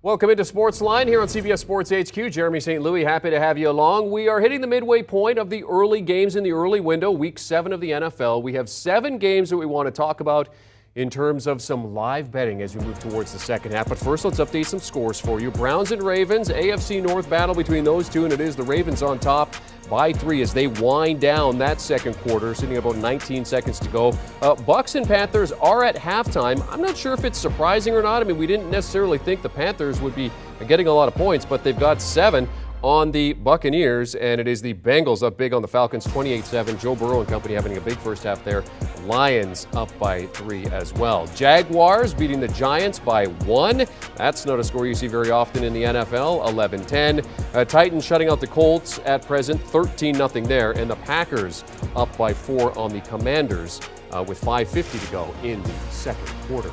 Welcome into SportsLine here on CBS Sports HQ. Jeremy St. Louis, happy to have you along. We are hitting the midway point of the early games in the early window, week 7 of the NFL. We have 7 games that we want to talk about in terms of some live betting as we move towards the second half. But first, let's update some scores for you. Browns and Ravens, AFC North battle between those two, and it is the Ravens on top by 3 as they wind down that second quarter, sitting about 19 seconds to go. Bucs and Panthers are at halftime. I'm not sure if it's surprising or not. I mean, we didn't necessarily think the Panthers would be getting a lot of points, but they've got 7 on the Buccaneers, and it is the Bengals up big on the Falcons, 28-7. Joe Burrow and company having a big first half there. Lions up by 3 as well. Jaguars beating the Giants by 1. That's not a score you see very often in the NFL, 11-10. Titans shutting out the Colts at present, 13-0 there. And the Packers up by 4 on the Commanders with 5:50 to go in the second quarter.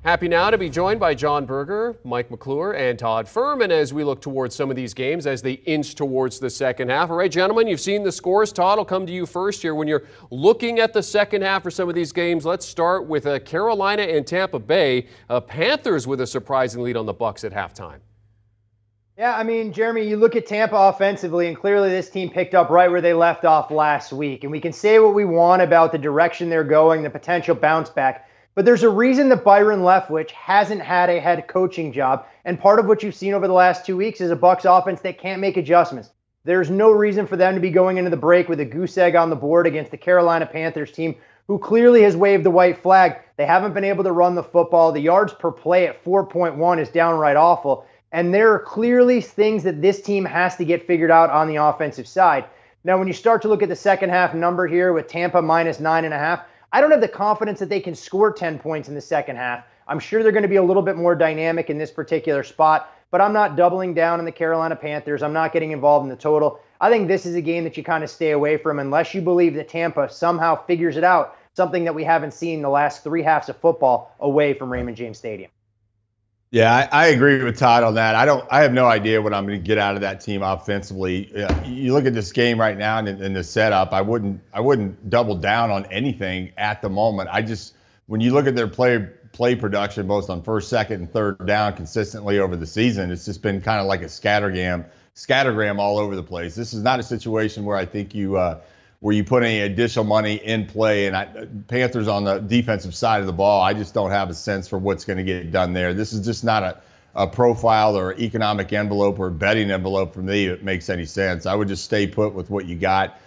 Happy now to be joined by John Berger, Mike McClure, and Todd Furman as we look towards some of these games as they inch towards the second half. All right, gentlemen, you've seen the scores. Todd, I'll come to you first here. When you're looking at the second half for some of these games, let's start with Carolina and Tampa Bay. Panthers with a surprising lead on the Bucs at halftime. Yeah, I mean, Jeremy, you look at Tampa offensively, and clearly this team picked up right where they left off last week. And we can say what we want about the direction they're going, the potential bounce back. But there's a reason that Byron Leftwich hasn't had a head coaching job. And part of what you've seen over the last 2 weeks is a Bucs offense that can't make adjustments. There's no reason for them to be going into the break with a goose egg on the board against the Carolina Panthers team, who clearly has waved the white flag. They haven't been able to run the football. The yards per play at 4.1 is downright awful. And there are clearly things that this team has to get figured out on the offensive side. Now, when you start to look at the second half number here with Tampa minus 9.5, I don't have the confidence that they can score 10 points in the second half. I'm sure they're going to be a little bit more dynamic in this particular spot, but I'm not doubling down on the Carolina Panthers. I'm not getting involved in the total. I think this is a game that you kind of stay away from unless you believe that Tampa somehow figures it out, something that we haven't seen the last 3 halves of football away from Raymond James Stadium. Yeah, I agree with Todd on that. I have no idea what I'm going to get out of that team offensively. You look at this game right now and in the setup, I wouldn't double down on anything at the moment. When you look at their play production, both on first, second, and third down consistently over the season, it's just been kind of like a scattergram all over the place. This is not a situation where I think where you put any additional money in play. And Panthers on the defensive side of the ball, I just don't have a sense for what's going to get done there. This is just not a profile or economic envelope or betting envelope for me that makes any sense. I would just stay put with what you got.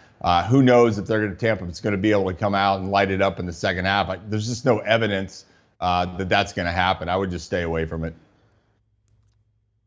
Who knows if Tampa's going to be able to come out and light it up in the second half. There's just no evidence that that's going to happen. I would just stay away from it.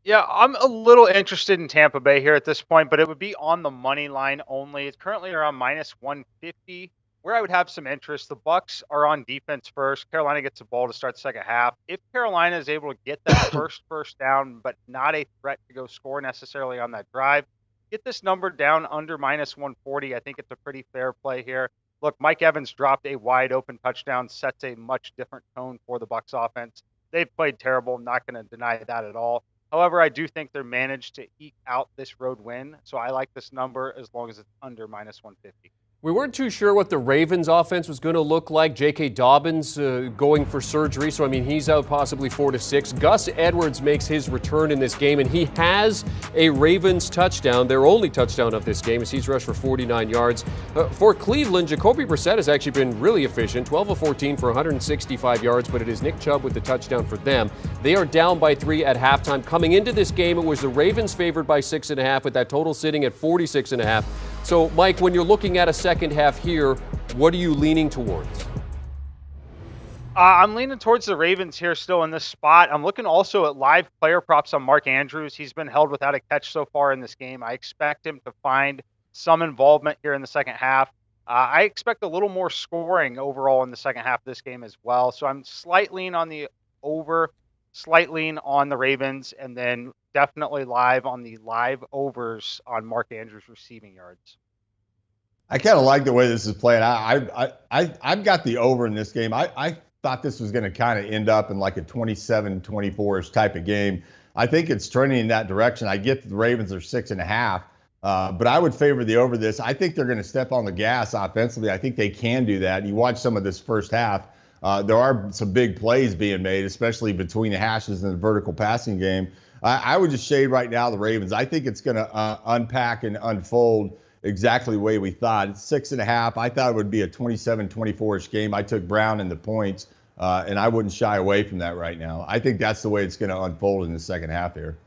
Yeah, I'm a little interested in Tampa Bay here at this point, but it would be on the money line only. It's currently around minus 150, where I would have some interest. The Bucs are on defense first. Carolina gets the ball to start the second half. If Carolina is able to get that first down, but not a threat to go score necessarily on that drive, get this number down under minus 140. I think it's a pretty fair play here. Look, Mike Evans dropped a wide open touchdown, sets a much different tone for the Bucs offense. They've played terrible. I'm not going to deny that at all. However, I do think they're managed to eke out this road win, so I like this number as long as it's under minus 150. We weren't too sure what the Ravens offense was going to look like. J.K. Dobbins going for surgery, so I mean he's out possibly 4 to 6. Gus Edwards makes his return in this game, and he has a Ravens touchdown, their only touchdown of this game, as he's rushed for 49 yards. For Cleveland, Jacoby Brissett has actually been really efficient, 12 of 14 for 165 yards, but it is Nick Chubb with the touchdown for them. They are down by 3 at halftime. Coming into this game, it was the Ravens favored by 6.5, with that total sitting at 46.5. So, Mike, when you're looking at a second half here, what are you leaning towards? I'm leaning towards the Ravens here still in this spot. I'm looking also at live player props on Mark Andrews. He's been held without a catch so far in this game. I expect him to find some involvement here in the second half. I expect a little more scoring overall in the second half of this game as well. So I'm slight lean on the over, slight lean on the Ravens, and then definitely live on the live overs on Mark Andrews receiving yards. I kind of like the way this is playing. I've got the over in this game. I thought this was going to kind of end up in like a 27-24-ish type of game. I think it's trending in that direction. I get that the Ravens are 6.5, but I would favor the over this. I think they're going to step on the gas offensively. I think they can do that. You watch some of this first half. there are some big plays being made, especially between the hashes in the vertical passing game. I would just shade right now the Ravens. I think it's going to unpack and unfold exactly the way we thought. It's 6.5. I thought it would be a 27-24-ish game. I took Brown in the points, and I wouldn't shy away from that right now. I think that's the way it's going to unfold in the second half here.